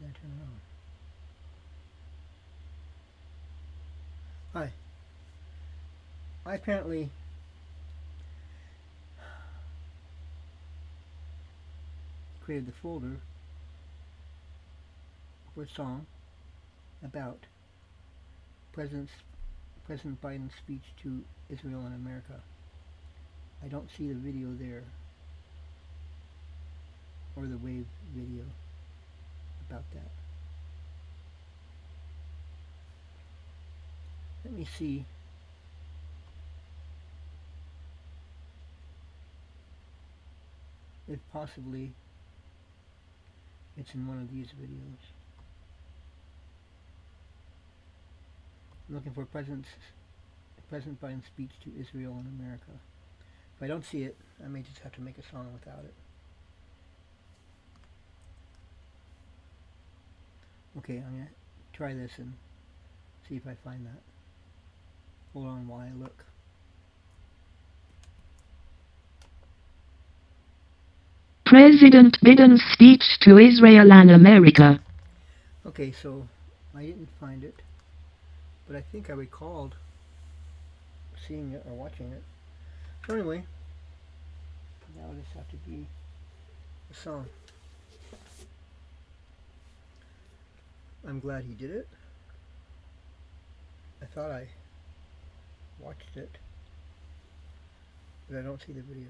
Did I turn it on? Hi. I apparently created the folder for a song about President Biden's speech to Israel and America. I don't see the video there, or the wave video about that. Let me see if possibly it's in one of these videos. I'm looking for President Biden's speech to Israel and America. If I don't see it, I may just have to make a song without it. Okay, I'm going to try this and see if I find that. Hold on while I look. President Biden's speech to Israel and America. Okay, so I didn't find it, but I think I recalled seeing it or watching it. So anyway, now it'll just have to be a song. I'm glad he did it. I thought I watched it, but I don't see the video.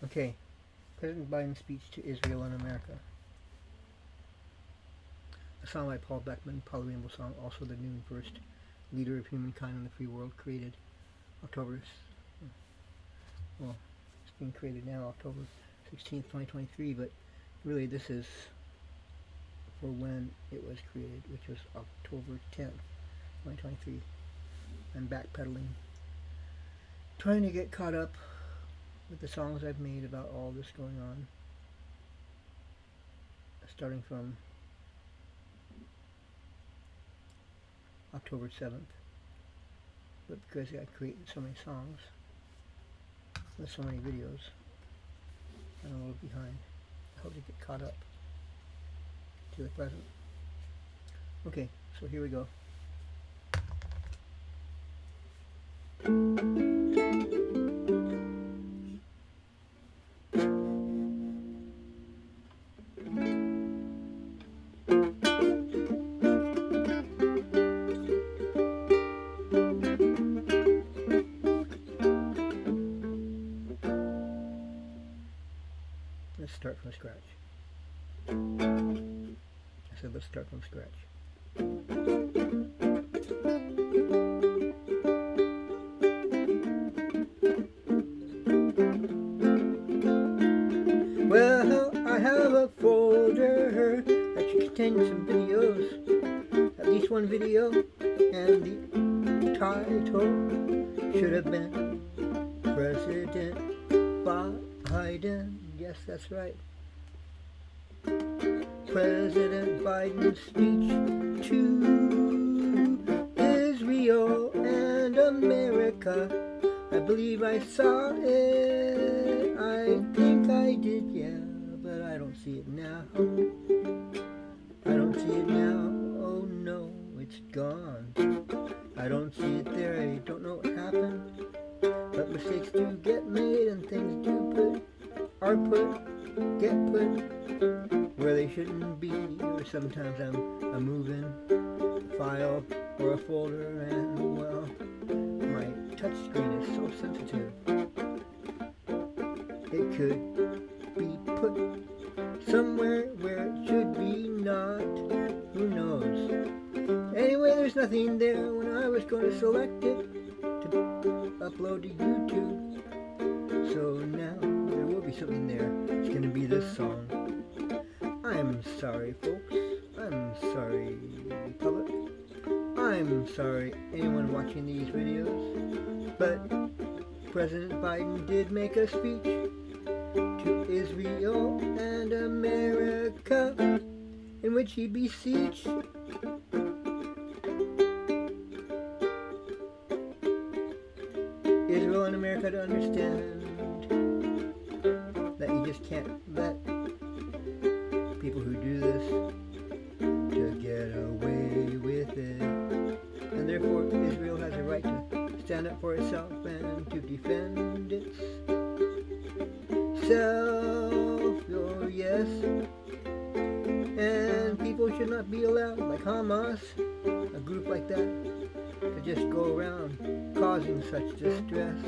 Okay, President Biden's speech to Israel and America. A song by Paul Beckman, Paul Rainbow Song, also the new first leader of humankind in the free world, created October, well, it's being created now, October 16th, 2023, but really this is for when it was created, which was October 10th, 2023. I'm backpedaling, trying to get caught up with the songs I've made about all this going on, starting from October 7th. But because I created so many songs with so many videos, I'm a little behind. I hope to get caught up to the present. Okay, so here we go. Let's start from scratch. I said let's start from scratch. Well, I have a folder that contains some videos, at least one video, and the title should have been President Biden. Yes, that's right. President Biden's speech to Israel and America. I believe I saw it. I think I did, yeah, but I don't see it now. I don't see it now. Oh no, it's gone. I don't see it there. I don't know what happened. But mistakes do get made and things get put where they shouldn't be. Or sometimes I'm moving a file or a folder, and well, my touch screen is so sensitive. It could be put somewhere where it should be not. Who knows? Anyway, there's nothing there when I was going to select it to upload to YouTube. So now there will be something there. It's going to be this song. I'm sorry, folks. I'm sorry, public. I'm sorry, anyone watching these videos. But President Biden did make a speech to Israel and America in which he beseeched Israel and America to understand that you just can't let people who do this to get away with it. And therefore Israel has a right to stand up for itself and to defend itself. Oh yes. And people should not be allowed, like Hamas, a group like that, to just go around causing such distress,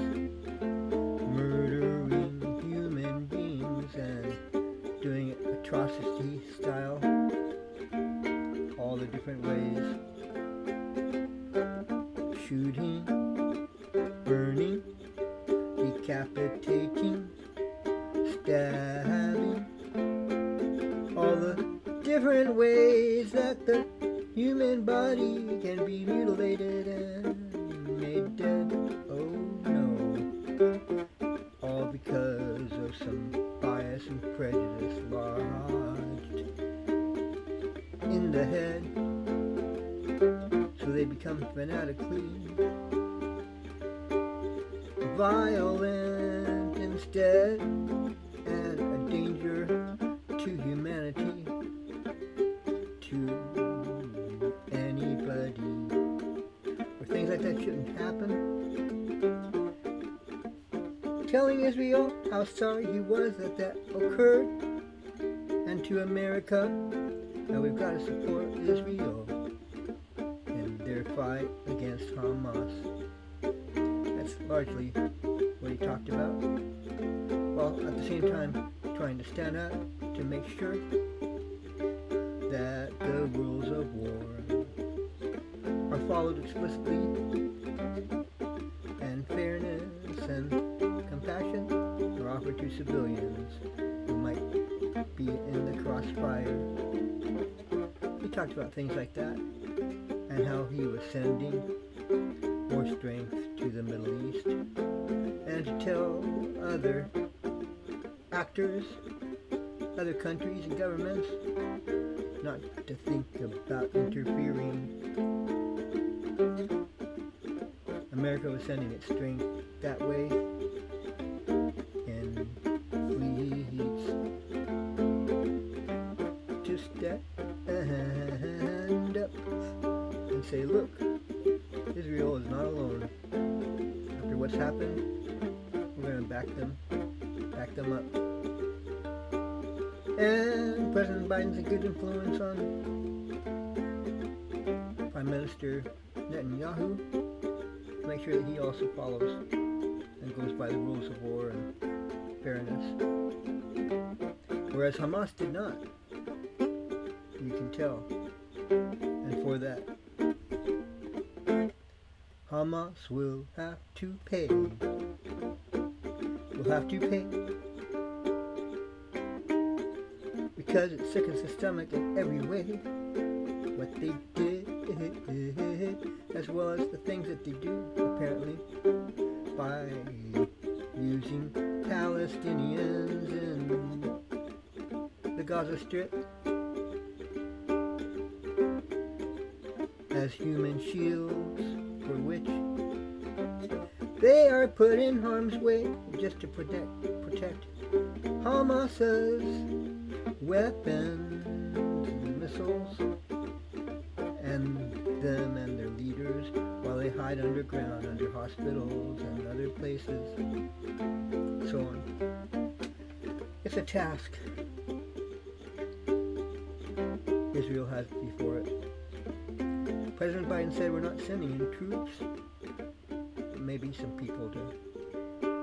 murdering human beings and doing it atrocity style, all the different ways, shooting, burning, decapitating, stabbing, all the different ways that the human body can be mutilated and made dead. Oh no. All because of some bias and prejudice lodged in the head. So they become fanatically violent instead, and a danger to humanity, to anybody, or things like that shouldn't happen. Telling Israel how sorry he was that that occurred, and to America that we've got to support Israel in their fight against Hamas. That's largely what he talked about, while at the same time trying to stand up to make sure that the rules of war are followed explicitly, and fairness and compassion are offered to civilians who might be in the crossfire. He talked about things like that, and how he was sending more strength to the Middle East, and to tell other actors, other countries and governments not to think about interfering. America was sending its strength that way in fleets to stand up and say, look, Israel is not alone. After what's happened, we're going to back them up. And President Biden's a good influence on Prime Minister Netanyahu to make sure that he also follows and goes by the rules of war and fairness. Whereas Hamas did not. You can tell. And for that, Hamas will have to pay. Will have to pay. Because it sickens the stomach in every way. What they did, as well as the things that they do, apparently, by using Palestinians in the Gaza Strip as human shields, for which they are put in harm's way just to protect Hamas's weapons and missiles, and them and their leaders, while they hide underground under hospitals and other places, so on. It's a task Israel has before it. President Biden said we're not sending in troops, but maybe some people to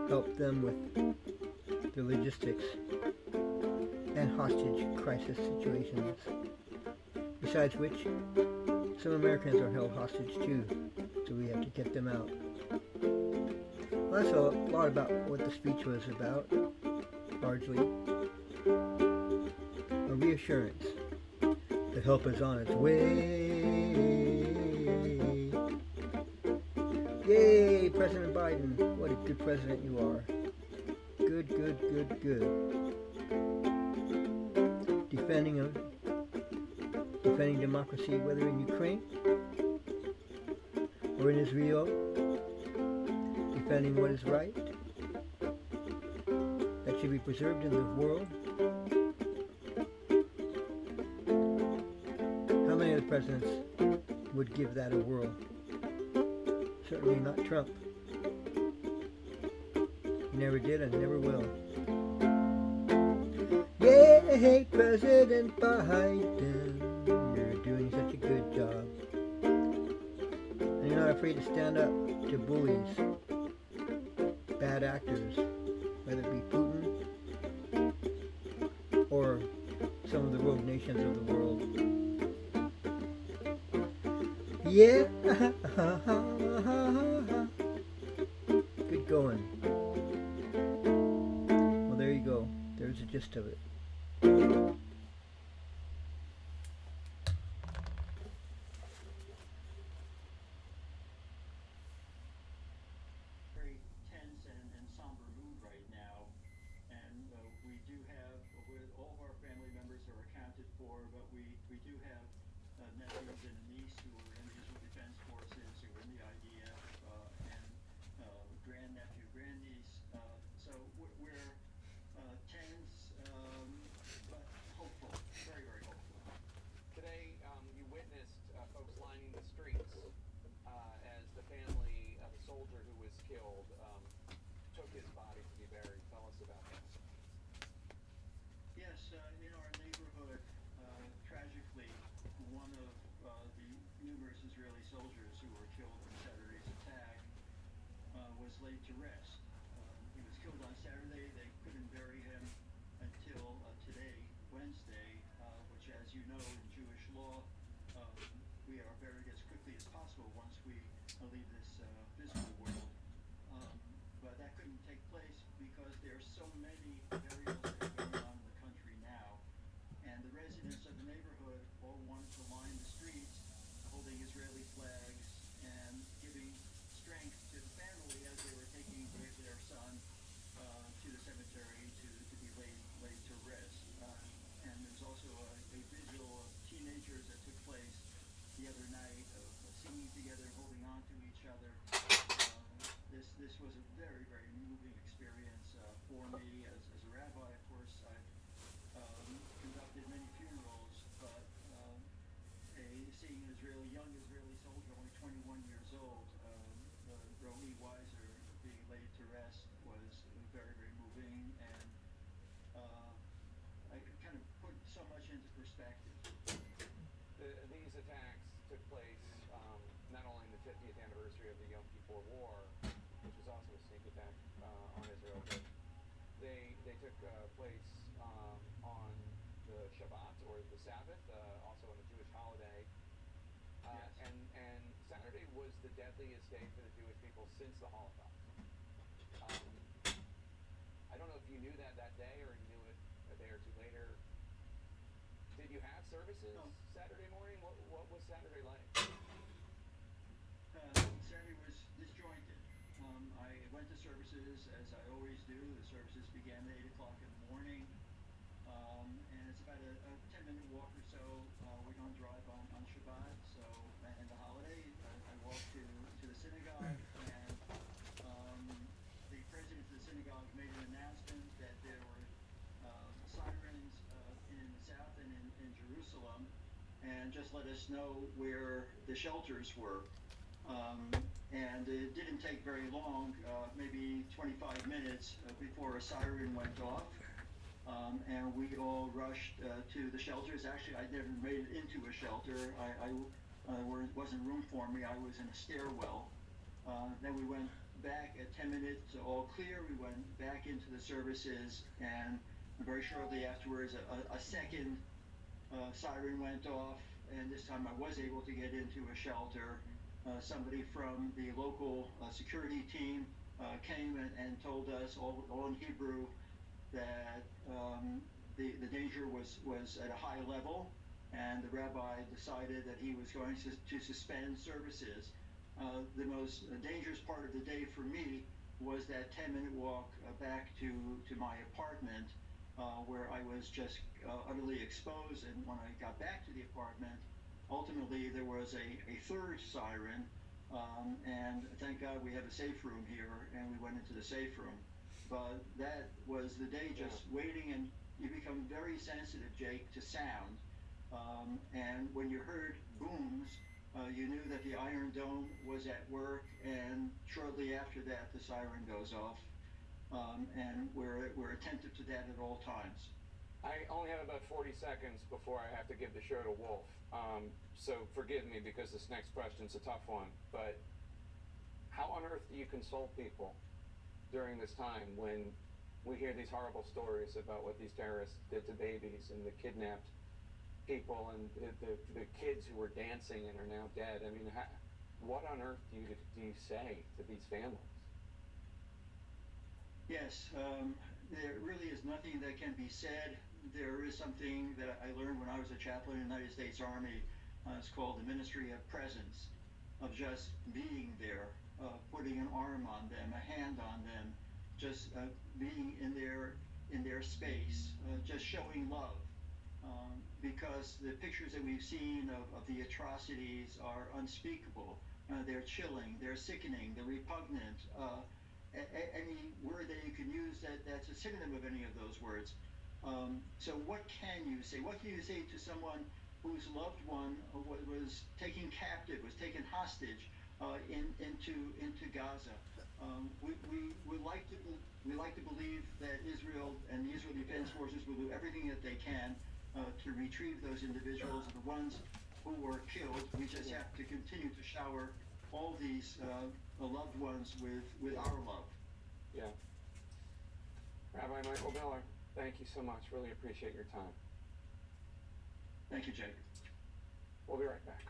help them with the logistics and hostage crisis situations. Besides which, Some Americans are held hostage too, so we have to get them out. Well, that's a lot about what the speech was about, largely. A reassurance. The help is on its way. Yay, President Biden. What a good president you are. Good, good, good, good. Defending democracy, whether in Ukraine or in Israel, defending what is right, that should be preserved in the world. How many of the presidents would give that a whirl? Certainly not Trump. He never did and never will. Yay, President Biden, you're doing such a good job. And you're not afraid to stand up to bullies, bad actors, whether it be Putin or some of the rogue nations of the world. Yeah. Good going. Well, there you go. There's the gist of it. Very tense and somber mood right now, and we do have, with all of our family members are accounted for, but we do have nephews and a niece who are in the Israel Defense Forces, who are in the IDF, and grandnephew, grandniece. So we're tense, but hopeful, very, very hopeful. Today, you witnessed folks lining the streets as the family of a soldier who was killed took his body to be buried. Tell us about that. Yes, in our neighborhood, tragically, one of the numerous Israeli soldiers who were killed in Saturday's attack was laid to rest. He was killed on Saturday. They couldn't bury him until today, Wednesday, which, as you know, in Jewish law, we are buried as quickly as possible once we leave this physical world. But that couldn't take place because there are so many burials that are going on in the country now. And the residents of the neighborhood all wanted to line the streets holding Israeli flags and giving strength to the family as they were taking their son to the cemetery to be laid to rest. And there's also a vigil of teenagers that took place the other night of singing together, holding on to each other. This was a very, very moving experience for me as a rabbi. Of course, I've conducted many funerals, but seeing an young Israeli soldier, only 21 years old, Roe Weiser, being laid to rest was very, very moving, and I kind of put so much into perspective. These attacks took place not only in the 50th anniversary of the Yom Kippur War, which was also a sneak attack on Israel, but they took place on the Shabbat, or the Sabbath, also on a Jewish holiday. Yes. And Saturday was the deadliest day for the Jewish people since the Holocaust. I don't know if you knew that day or you knew it a day or two later. Did you have services Saturday morning? What was Saturday like? Saturday was disjointed. I went to services as I always do. The services began at 8 o'clock in the morning, and it's about a 10-minute walk or so. We don't drive on Shabbat, so, and the holiday. I walk to the synagogue, and the president of the synagogue made an announcement that there were sirens in the south and in Jerusalem, and just let us know where the shelters were. And it didn't take very long, maybe 25 minutes before a siren went off. And we all rushed to the shelters. Actually, I never made it into a shelter. Wasn't room for me. I was in a stairwell. Then we went back at 10 minutes, all clear. We went back into the services, and very shortly afterwards, a second siren went off. and this time I was able to get into a shelter. Somebody from the local security team came and told us all in Hebrew that the danger was at a high level, and the rabbi decided that he was going to suspend services. The most dangerous part of the day for me was that 10-minute walk back to my apartment, where I was just utterly exposed. And when I got back to the apartment, ultimately there was a third siren, and thank God we have a safe room here, and we went into the safe room. But that was the day, just waiting, and you become very sensitive, Jake, to sound. And when you heard booms, you knew that the Iron Dome was at work, and shortly after that, the siren goes off. And we're attentive to that at all times. I only have about 40 seconds before I have to give the show to Wolf. So forgive me because this next question's a tough one. But how on earth do you console people during this time when we hear these horrible stories about what these terrorists did to babies and the kidnapped people and the kids who were dancing and are now dead? I mean, what on earth do you say to these families? Yes, there really is nothing that can be said. There is something that I learned when I was a chaplain in the United States Army. It's called the Ministry of Presence, of just being there, putting an arm on them, a hand on them, just being in their space, just showing love. Because the pictures that we've seen of the atrocities are unspeakable. They're chilling, they're sickening, they're repugnant. Any word that you can use that's a synonym of any of those words. So what can you say? What can you say to someone whose loved one was taken captive, was taken hostage into Gaza? We like to believe that Israel and the Israel Defense Forces will do everything that they can to retrieve those individuals, the ones who were killed. We just have to continue to shower all these loved ones with our love. Yeah. Rabbi Michael Miller, thank you so much. Really appreciate your time. Thank you, Jake. We'll be right back.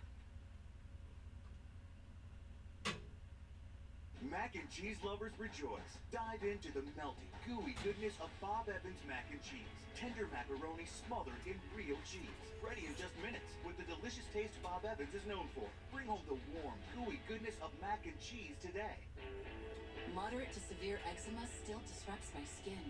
Mac and cheese lovers rejoice. Dive into the melty, gooey goodness of Bob Evans mac and cheese. Tender macaroni smothered in real cheese. Ready in just minutes with the delicious taste Bob Evans is known for. Bring home the warm, gooey goodness of mac and cheese today. Moderate to severe eczema still disrupts my skin.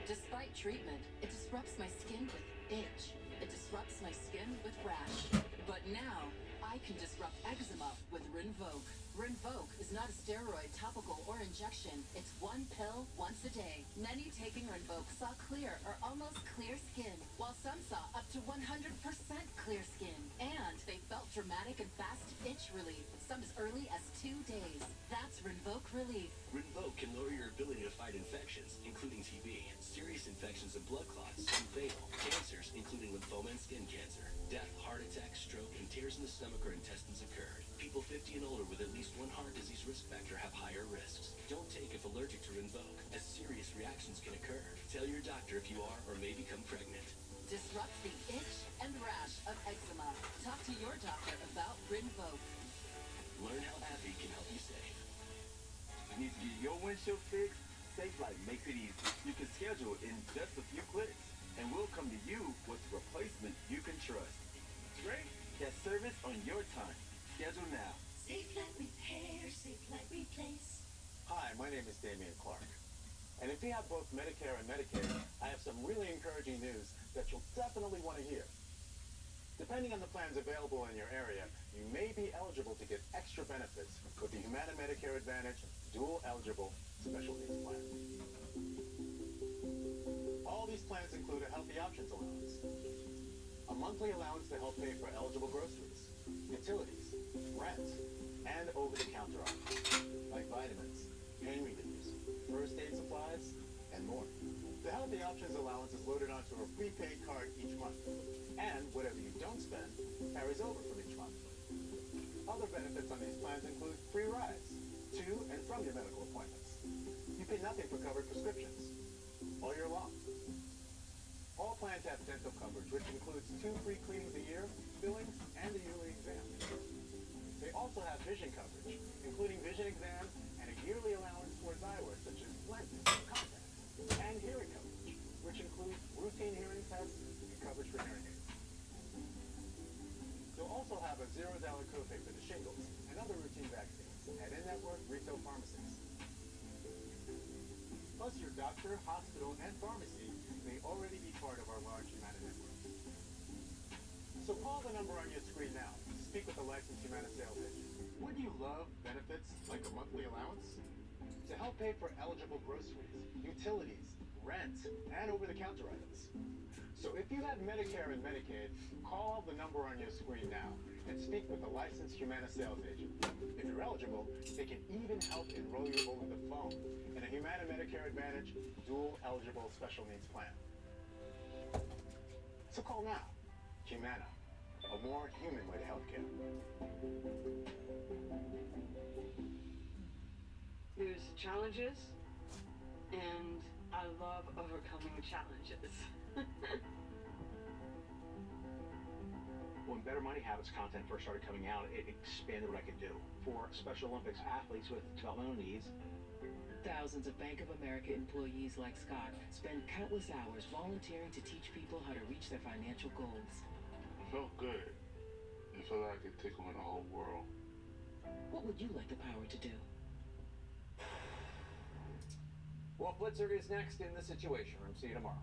Despite treatment, it disrupts my skin with itch. It disrupts my skin with rash. But now, I can disrupt eczema with Rinvoq. Rinvoq is not a steroid, topical, or injection. It's one pill once a day. Many taking Rinvoq saw clear or almost clear skin, while some saw up to 100% clear skin. And they felt dramatic and fast itch relief, some as early as 2 days. That's Rinvoq Relief. Rinvoq can lower your ability to fight infections, including TB, serious infections and blood clots, and fatal cancers, including lymphoma and skin cancer. Death, heart attack, stroke, and tears in the stomach or intestines occurred. People 50 and older with at least one heart disease risk factor have higher risks. Don't take if allergic to Rinvoq, as serious reactions can occur. Tell your doctor if you are or may become pregnant. Disrupt the itch and rash of eczema. Talk to your doctor about Rinvoq. Learn how AbbVie can help you save. Need to get your windshield fixed? SafeLight makes it easy. You can schedule in just a few clicks, and we'll come to you with a replacement you can trust. It's great. Get service on your time. Schedule now. SafeLight Repair, SafeLight Replace. Hi, my name is Damian Clark. And if you have both Medicare and Medicaid, I have some really encouraging news that you'll definitely want to hear. Depending on the plans available in your area, you may be eligible to get extra benefits with the Humana Medicare Advantage Dual Eligible Special Needs Plan. All these plans include a Healthy Options allowance, a monthly allowance to help pay for eligible groceries, utilities, rent, and over-the-counter items like vitamins, pain relievers, first aid supplies, and more. The Healthy Options allowance is loaded onto a prepaid card each month, and whatever you don't spend carries over from each month. Other benefits on these plans include free rides to and from your medical appointments. You pay nothing for covered prescriptions all year long. All plans have dental coverage, which includes 2 free cleanings a year, fillings, and a yearly exam. They also have vision coverage, including vision exams and a yearly allowance towards eyewear such as lenses, contacts, and hearing coverage, which includes routine hearing tests and coverage for hearing aids. You'll also have a $0 copay for the shingles and other routine vaccines at in-network retail pharmacies. Plus, your doctor, hospital, and pharmacy may already be part of our large Humana network. So call the number on your screen now. Speak with a licensed Humana sales agent. Wouldn't you love benefits like a monthly allowance? To help pay for eligible groceries, utilities, rent, and over-the-counter items. So if you have Medicare and Medicaid, call the number on your screen now and speak with a licensed Humana sales agent. If you're eligible, they can even help enroll you over the phone in a Humana Medicare Advantage dual eligible special needs plan. So call now. Humana, a more human way to healthcare. There's challenges, and I love overcoming challenges. When Better Money Habits content first started coming out, it expanded what I could do. For Special Olympics athletes with developmental needs, Thousands of Bank of America employees like Scott spend countless hours volunteering to teach people how to reach their financial goals. It felt good. It felt like I could take on the whole world. What would you like the power to do? Wolf Blitzer is next in the Situation Room. See you tomorrow.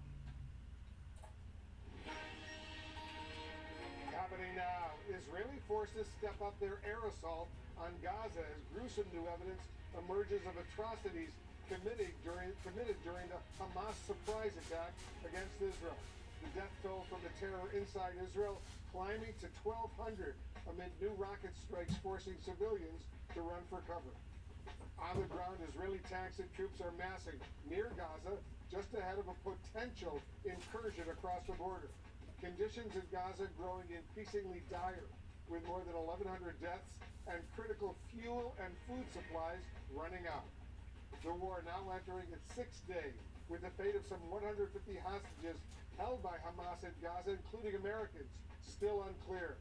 Happening now. Israeli forces step up their air assault on Gaza as gruesome new evidence emerges of atrocities committed during the Hamas surprise attack against Israel. The death toll from the terror inside Israel climbing to 1,200 amid new rocket strikes forcing civilians to run for cover. On the ground, Israeli tanks and troops are massing near Gaza just ahead of a potential incursion across the border. Conditions in Gaza growing increasingly dire, with more than 1,100 deaths and critical fuel and food supplies running out. The war now entering its sixth day, with the fate of some 150 hostages held by Hamas in Gaza, including Americans, still unclear.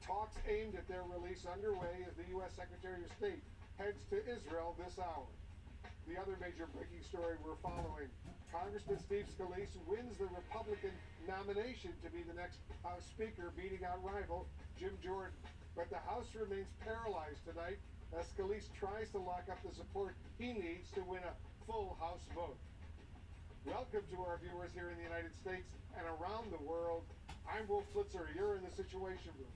Talks aimed at their release underway as the U.S. Secretary of State heads to Israel this hour. The other major breaking story we're following: Congressman Steve Scalise wins the Republican nomination to be the next House Speaker, beating out rival Jim Jordan. But the House remains paralyzed tonight as Scalise tries to lock up the support he needs to win a full House vote. Welcome to our viewers here in the United States and around the world. I'm Wolf Blitzer. You're in the Situation Room.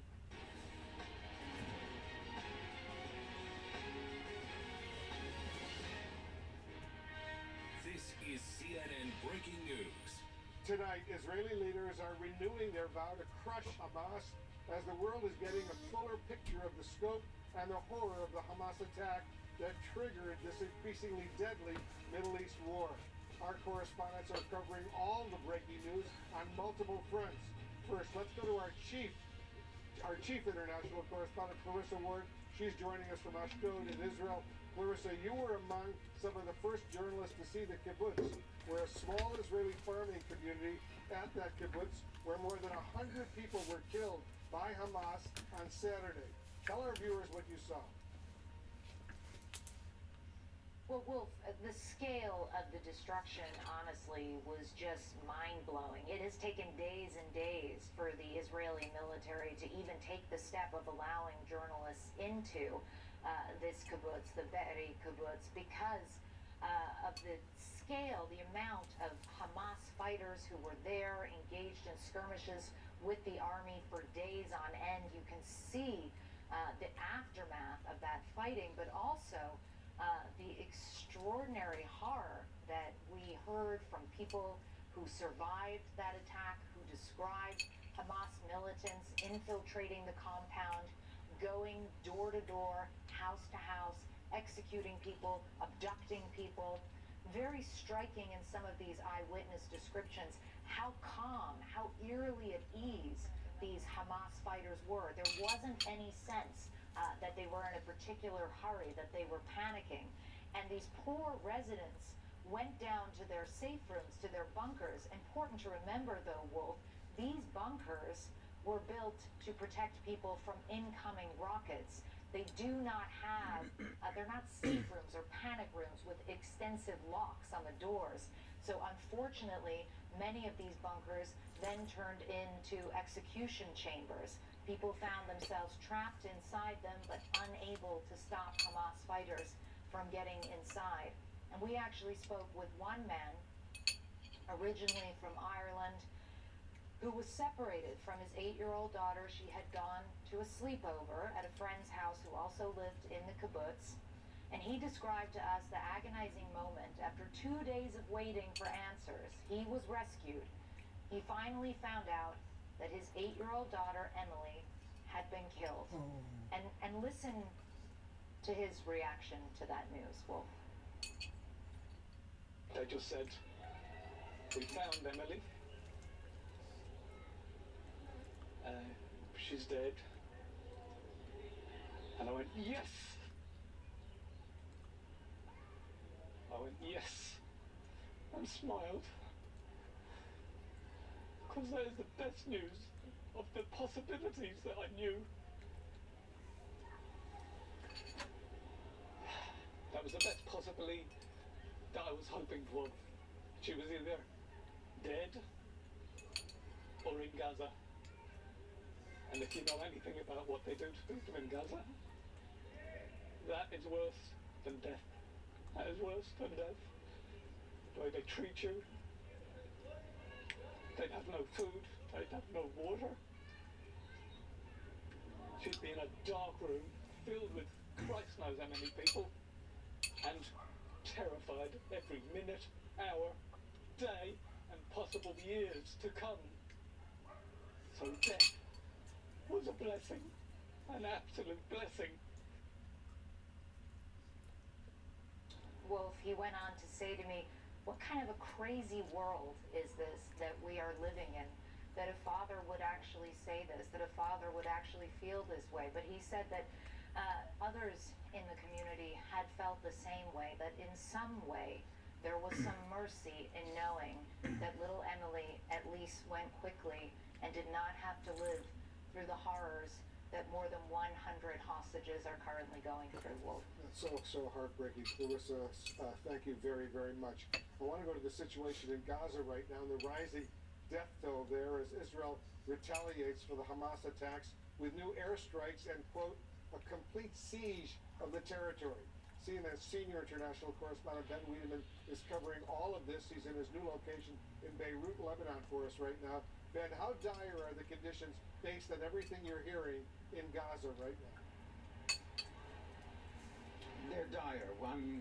This is CNN Breaking News. Tonight, Israeli leaders are renewing their vow to crush Hamas as the world is getting a fuller picture of the scope and the horror of the Hamas attack that triggered this increasingly deadly Middle East war. Our correspondents are covering all the breaking news on multiple fronts. First, let's go to our chief international correspondent, Clarissa Ward. She's joining us from Ashdod in Israel. Clarissa, you were among some of the first journalists to see the kibbutz, where a small Israeli farming community at that kibbutz, where more than 100 people were killed by Hamas on Saturday. Tell our viewers what you saw. Well, Wolf, the scale of the destruction, honestly, was just mind-blowing. It has taken days and days for the Israeli military to even take the step of allowing journalists into this kibbutz, the Be'eri kibbutz, because of the scale, the amount of Hamas fighters who were there, engaged in skirmishes with the army for days on end. You can see the aftermath of that fighting, but also the extraordinary horror that we heard from people who survived that attack, who described Hamas militants infiltrating the compound, going door to door, house to house, executing people, abducting people. Very striking in some of these eyewitness descriptions how calm, how eerily at ease these Hamas fighters were. There wasn't any sense that they were in a particular hurry, that they were panicking. And these poor residents went down to their safe rooms, to their bunkers. Important to remember, though, Wolf, these bunkers were built to protect people from incoming rockets. They do not have, they're not safe rooms or panic rooms with extensive locks on the doors. So unfortunately, many of these bunkers then turned into execution chambers. People found themselves trapped inside them but unable to stop Hamas fighters from getting inside. And we actually spoke with one man, originally from Ireland, who was separated from his 8-year-old daughter. She had gone to a sleepover at a friend's house who also lived in the kibbutz. And he described to us the agonizing moment after 2 days of waiting for answers. He was rescued. He finally found out that his 8-year-old daughter, Emily, had been killed. And listen to his reaction to that news, Wolf. They just said, we found Emily. She's dead. And I went, yes! I went, yes! And smiled. Because that is the best news of the possibilities that I knew. That was the best possibility that I was hoping for. She was either dead or in Gaza. And if you know anything about what they do to people in Gaza, that is worse than death. That is worse than death. The way they treat you. They'd have no food. They'd have no water. She'd be in a dark room filled with Christ knows how many people, and terrified every minute, hour, day, and possible years to come. So death was a blessing, an absolute blessing. Wolf, he went on to say to me, what kind of a crazy world is this that we are living in? That a father would actually say this, that a father would actually feel this way. But he said that others in the community had felt the same way, that in some way there was some mercy in knowing that little Emily at least went quickly and did not have to live through the horrors that more than 100 hostages are currently going through, Wolf. That's so heartbreaking. Clarissa, thank you very, very much. I want to go to the situation in Gaza right now and the rising death toll there as Israel retaliates for the Hamas attacks with new airstrikes and, quote, a complete siege of the territory. CNN's senior international correspondent Ben Wiedemann is covering all of this. He's in his new location in Beirut, Lebanon for us right now. Ben, how dire are the conditions based on everything you're hearing in Gaza right now? They're dire.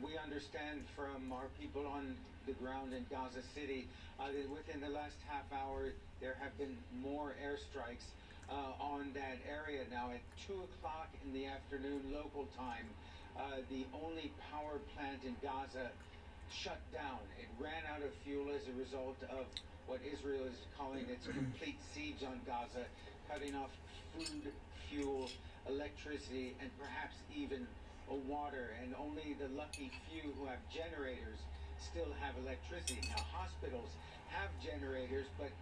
We understand from our people on the ground in Gaza City that within the last half hour there have been more airstrikes on that area. Now at 2 o'clock in the afternoon local time, the only power plant in Gaza shut down. It ran out of fuel as a result of what Israel is calling its complete siege on Gaza, cutting off food, fuel, electricity, and perhaps even water. And only the lucky few who have generators still have electricity. Now, hospitals have generators, but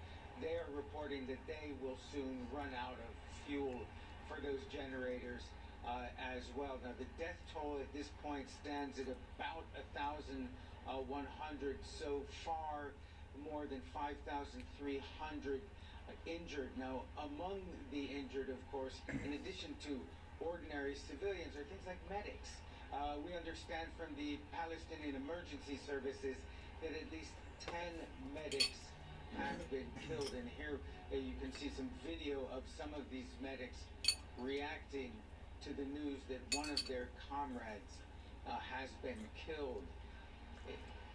they are reporting that they will soon run out of fuel for those generators as well. Now, the death toll at this point stands at about 1,100 so far. More than 5,300 injured. Now, among the injured, of course, in addition to ordinary civilians, are things like medics. We understand from the Palestinian emergency services that at least 10 medics have been killed. And here you can see some video of some of these medics reacting to the news that one of their comrades has been killed.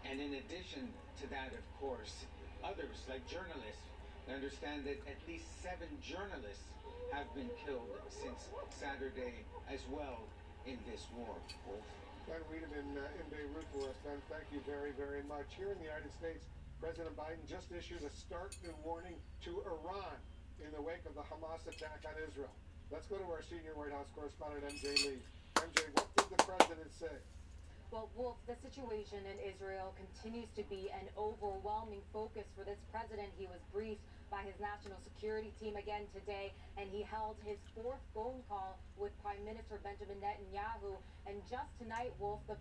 And in addition to that, of course, others, like journalists, I understand that at least 7 journalists have been killed since Saturday as well in this war. Wolf. Ben Wiedemann in Beirut for us. Ben, thank you very, very much. Here in the United States, President Biden just issued a stark new warning to Iran in the wake of the Hamas attack on Israel. Let's go to our senior White House correspondent, MJ Lee. MJ, what did the president say? Well, Wolf, the situation in Israel continues to be an overwhelming focus for this president. He was briefed by his national security team again today, and he held his fourth phone call with Prime Minister Benjamin Netanyahu. And just tonight, Wolf, the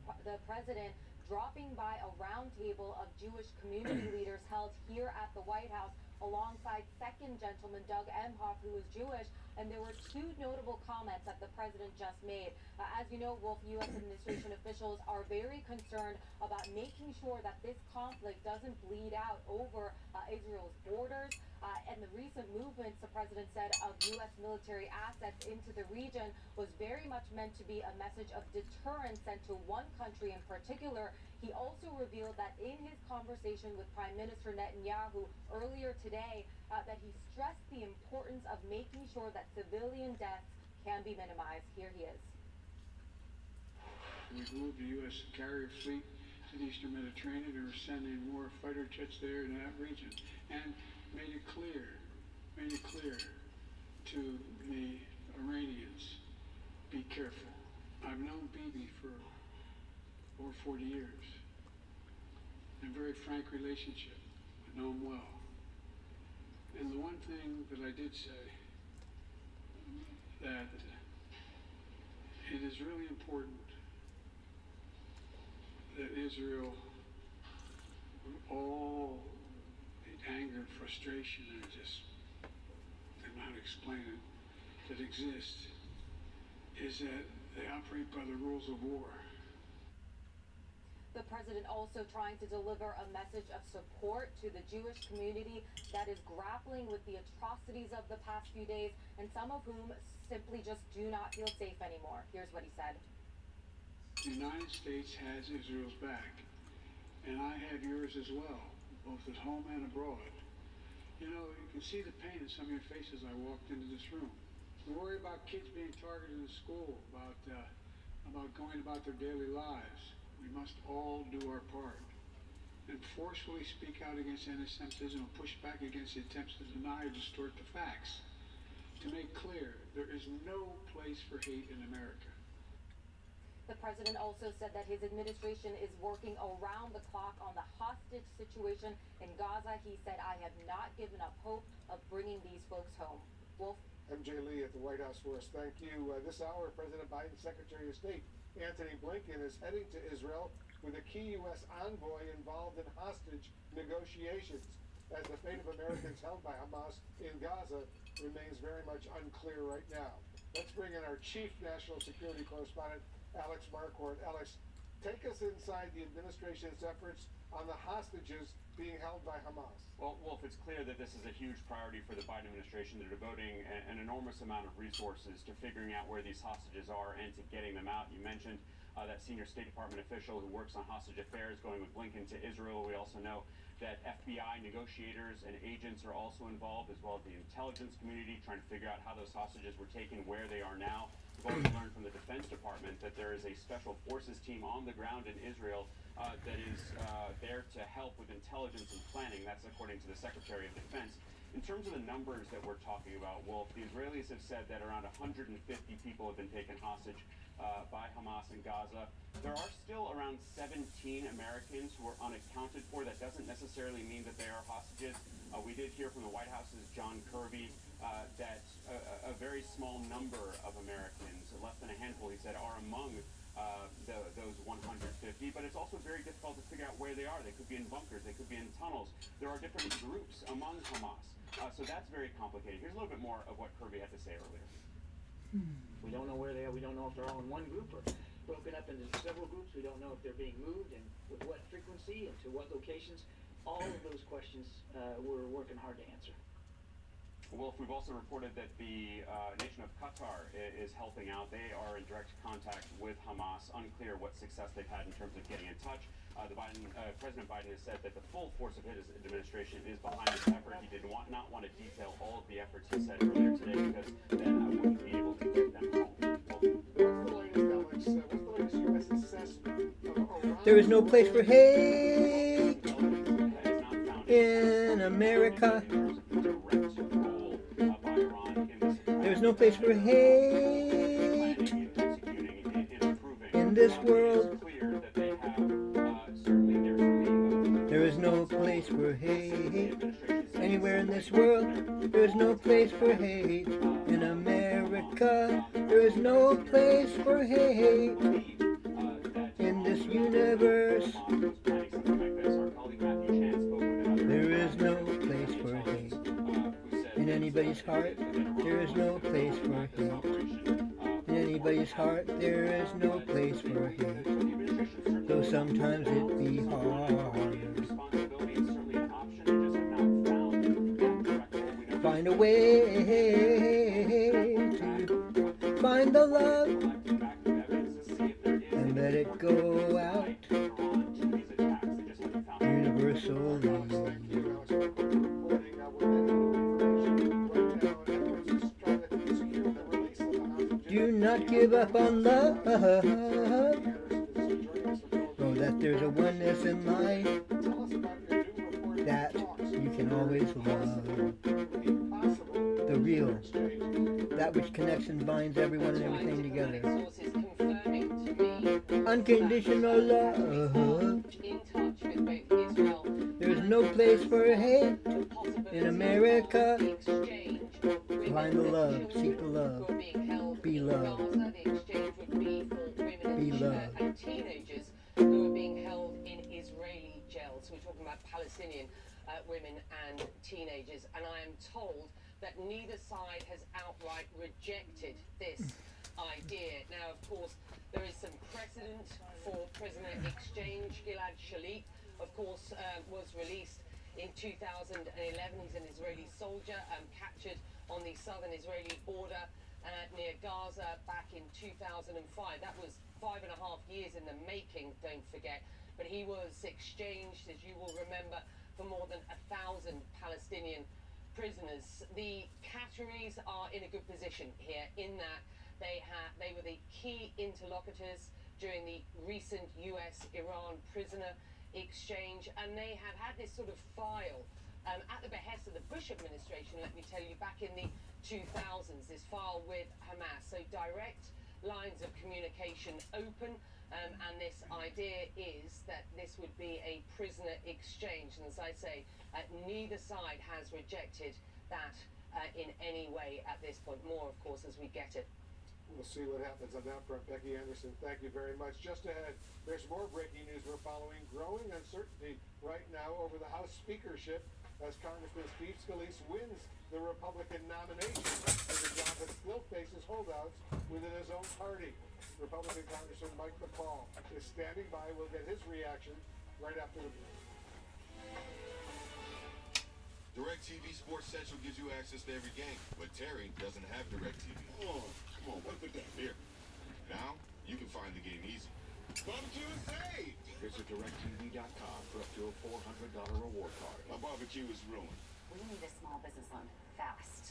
president dropping by a roundtable of Jewish community leaders held here at the White House alongside second gentleman Doug Emhoff, who is Jewish. And there were two notable comments that the president just made. As you know, Wolf, U.S. administration officials are very concerned about making sure that this conflict doesn't bleed out over Israel's borders. And the recent movements, the president said, of U.S. military assets into the region was very much meant to be a message of deterrence sent to one country in particular. He also revealed that in his conversation with Prime Minister Netanyahu earlier today, that he stressed the importance of making sure that civilian deaths can be minimized. Here he is. We've moved the U.S. carrier fleet to the Eastern Mediterranean, and we're sending more fighter jets there in that region, and made it clear to the Iranians, be careful. I've known Bibi for over 40 years, in a very frank relationship. I know him well. And the one thing that I did say, that it is really important that Israel, all the anger, frustration, and just, I don't know how to explain it, that exists, is that they operate by the rules of war. The president also trying to deliver a message of support to the Jewish community that is grappling with the atrocities of the past few days, and some of whom simply just do not feel safe anymore. Here's what he said. The United States has Israel's back, and I have yours as well, both at home and abroad. You know, you can see the pain in some of your faces. I walked into this room. We worry about kids being targeted in school, about going about their daily lives. We must all do our part and forcefully speak out against anti-Semitism and push back against the attempts to deny or distort the facts. To make clear, there is no place for hate in America. The president also said that his administration is working around the clock on the hostage situation in Gaza. He said, I have not given up hope of bringing these folks home. Wolf? MJ Lee at the White House for us. Thank you. This hour, President Biden's Secretary of State, Antony Blinken, is heading to Israel with a key U.S. envoy involved in hostage negotiations, as the fate of Americans held by Hamas in Gaza remains very much unclear right now. Let's bring in our chief national security correspondent, Alex Marquardt. Alex, take us inside the administration's efforts on the hostages being held by Hamas. Well, Wolf, it's clear that this is a huge priority for the Biden administration. They're devoting an enormous amount of resources to figuring out where these hostages are and to getting them out. You mentioned that senior State Department official who works on hostage affairs going with Blinken to Israel. We also know that FBI negotiators and agents are also involved, as well as the intelligence community, trying to figure out how those hostages were taken, where they are now. We've also learned from the Defense Department that there is a special forces team on the ground in Israel that is there to help with intelligence and planning. That's according to the Secretary of Defense. In terms of the numbers that we're talking about, Wolf, the Israelis have said that around 150 people have been taken hostage by Hamas in Gaza. There are still around 17 Americans who are unaccounted for. That doesn't necessarily mean that they are hostages. We did hear from the White House's John Kirby that a very small number of Americans, less than a handful, he said, are among those 150, but it's also very difficult to figure out where they are. They could be in bunkers, they could be in tunnels. There are different groups among Hamas, so that's very complicated. Here's a little bit more of what Kirby had to say earlier. We don't know where they are. We don't know if they're all in one group or broken up into several groups. We don't know if they're being moved and with what frequency and to what locations. All of those questions we're working hard to answer. Wolf, we've also reported that the nation of Qatar is helping out. They are in direct contact with Hamas. Unclear what success they've had in terms of getting in touch. President Biden has said that the full force of his administration is behind this effort. He did not want to detail all of the efforts, he said earlier today, because then I wouldn't be able to get them home. What's the latest U.S. assessment of Iran? There is no place for hate in America. There's no place for hate in this world. There There's no place for hate anywhere in this world. There's no place for hate in America. There's no place for hate in this universe. There is no place for hate in anybody's heart. There is no place for hate in anybody's heart. There is no place for hate, though sometimes it be hard. Find a way to find the love and let it go out universally. Do not give up on love. Know that there's a oneness in life that you can always love. The real, that which connects and binds everyone and everything together. Unconditional love. There's no place for hate in America. Find the love, seek the love, be loved, be loved. And teenagers who are being held in Israeli jails. We're talking about Palestinian women and teenagers, and I am told that neither side has outright rejected this idea. Now, of course, there is some precedent for prisoner exchange. Gilad Shalit, of course, was released in 2011. He's an Israeli soldier captured on the southern Israeli border near Gaza back in 2005. That was 5.5 years in the making, don't forget. But he was exchanged, as you will remember, for more than 1,000 Palestinian prisoners. The Qataris are in a good position here in that they were the key interlocutors during the recent US-Iran prisoner exchange, and they have had this sort of file at the behest of the Bush administration, let me tell you, back in the 2000s, this file with Hamas. So direct lines of communication open, and this idea is that this would be a prisoner exchange. And as I say, neither side has rejected that in any way at this point. More, of course, as we get it. We'll see what happens on that front. Becky Anderson, thank you very much. Just ahead, there's more breaking news we're following. Growing uncertainty right now over the House speakership as Congressman Steve Scalise wins the Republican nomination for the job but still faces holdouts within his own party. Republican Congressman Mike McCall is standing by. We'll get his reaction right after the break. DirecTV Sports Central gives you access to every game, but Terry doesn't have DirecTV. Oh, come on, what put that here? Now, you can find the game easy. Barbecue is saved! Visit DirecTV.com for up to a $400 reward card. My barbecue is ruined. We need a small business loan fast.